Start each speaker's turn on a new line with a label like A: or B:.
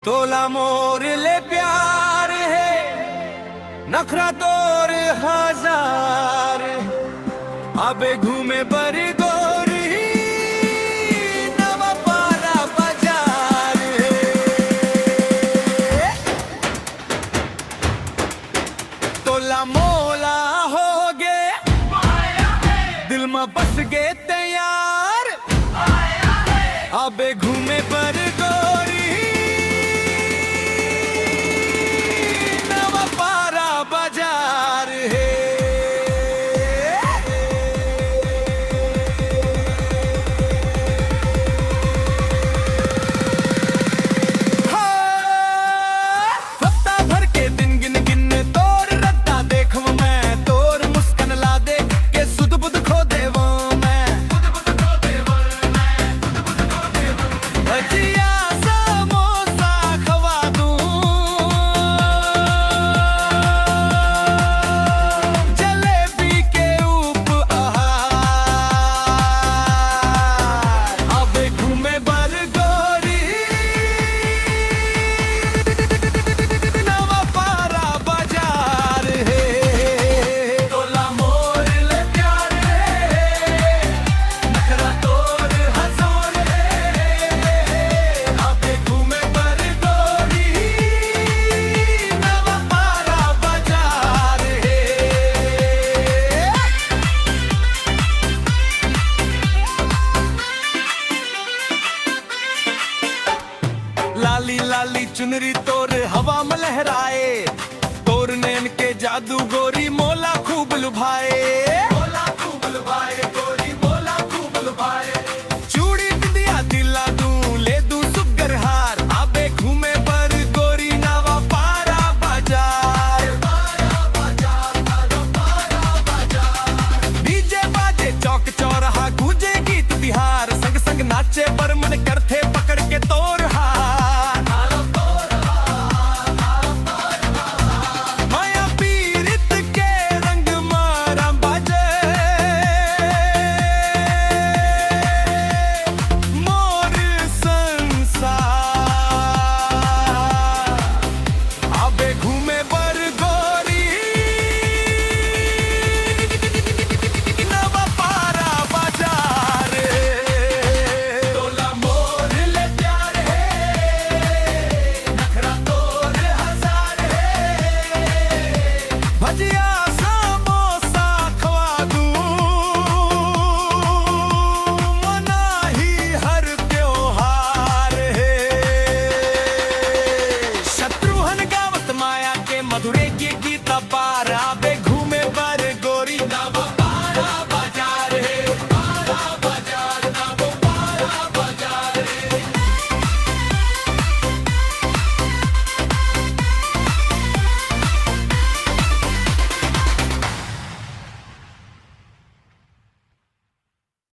A: तोला मोर ले प्यार है नखरा तोर हजार अबे घूमे बरी गोरी नवा पारा बाजार है तोला मोला हो गे दिल में बस गे तैयार अबे घूमे पर गोरी लाली लाली चुनरी तोर हवा में लहराए तोर नैन के जादू गोरी मोला खूब लुभाए गोरी मोला खूब लुभाए चूड़ी बिंदिया दिला दूं ले दूं सुगर हार आबे घूमे पर गोरी नावा पारा बाजार डीजे बाजे चौक चौराहा गूंजे गीत बिहार संग संग नाचे पर मन करते पकड़ के तोर मधुरे